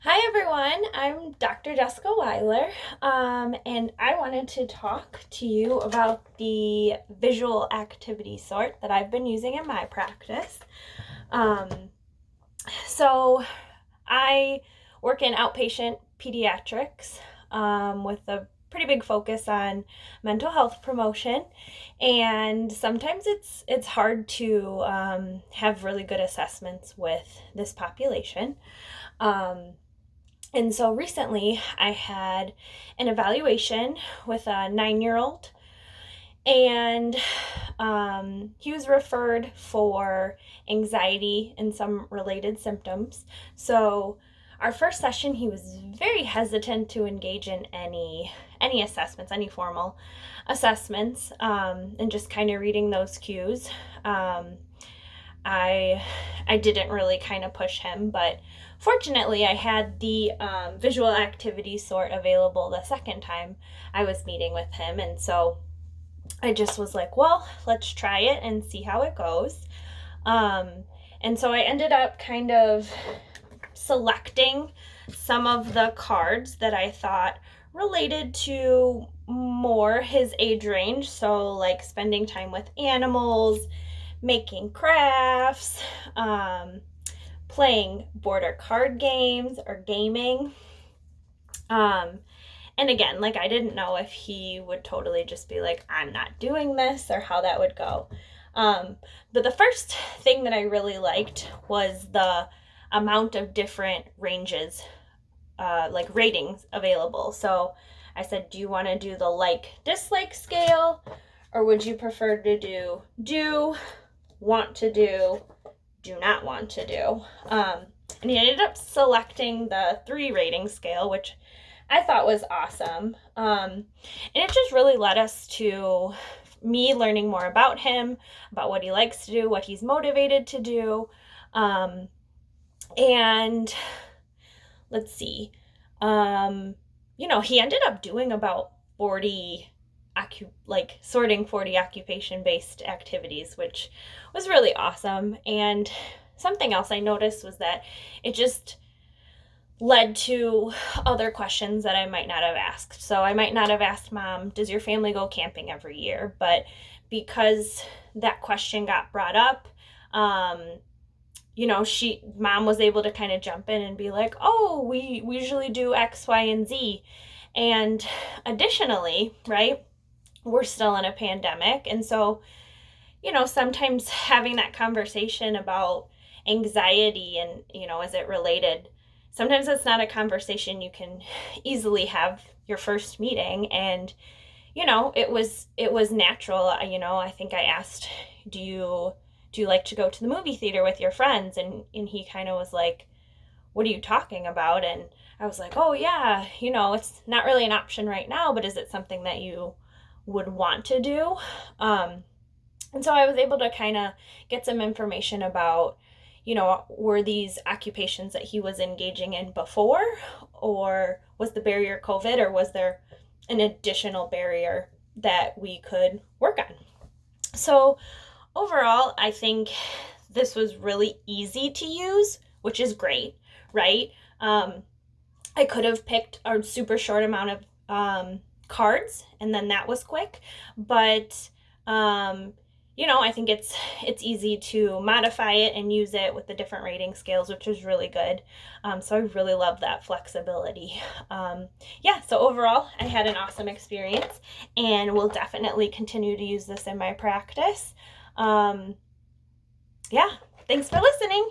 Hi everyone, I'm Dr. Jessica Weiler, and I wanted to talk to you about the visual activity sort that I've been using in my practice. Um, so I work in outpatient pediatrics with a pretty big focus on mental health promotion, and sometimes it's hard to have really good assessments with this population. Um, and so recently I had an evaluation with a 9 year old, and he was referred for anxiety and some related symptoms. So, our first session, he was very hesitant to engage in any assessments, any formal assessments, and just kind of reading those cues. Um, I I didn't really kind of push him, but fortunately, I had the visual activity sort available the second time I was meeting with him, and so I just was like, well, let's try it and see how it goes. Um, and so I ended up kind of selecting some of the cards that I thought related to more his age range. So, like spending time with animals, making crafts, um, playing border card games or gaming. Um, and again, like I didn't know if he would totally just be like, I'm not doing this or how that would go. Um, but the first thing that I really liked was the amount of different ranges, like ratings available. So I said, do you want to do the like dislike scale, or would you prefer to do, want to do not want to do? And he ended up selecting the 3 rating scale, which I thought was awesome. And it just really led us to me learning more about him, about what he likes to do, what he's motivated to do. Um, and let's see, um, he ended up doing about 40 like sorting 40 occupation based activities, which was really awesome. And something else I noticed was that it just led to other questions that I might not have asked. So I might not have asked mom, does your family go camping every year? But because that question got brought up, um, mom was able to kind of jump in and be like, oh, we usually do X, Y, and Z. And additionally, right, we're still in a pandemic. And so, sometimes having that conversation about anxiety and, is it related? Sometimes it's not a conversation you can easily have your first meeting. And, it was natural. I think I asked, do you like to go to the movie theater with your friends? And he kind of was like, what are you talking about? And I was like, oh yeah, it's not really an option right now, but is it something that you would want to do? And so I was able to kind of get some information about, were these occupations that he was engaging in before, or was the barrier COVID, or was there an additional barrier that we could work on? So overall, I think this was really easy to use, which is great, right? Um, I could have picked a super short amount of cards, and then that was quick. But I think it's easy to modify it and use it with the different rating scales, which is really good. So I really love that flexibility. Yeah, so overall, I had an awesome experience, and will definitely continue to use this in my practice. Yeah, thanks for listening.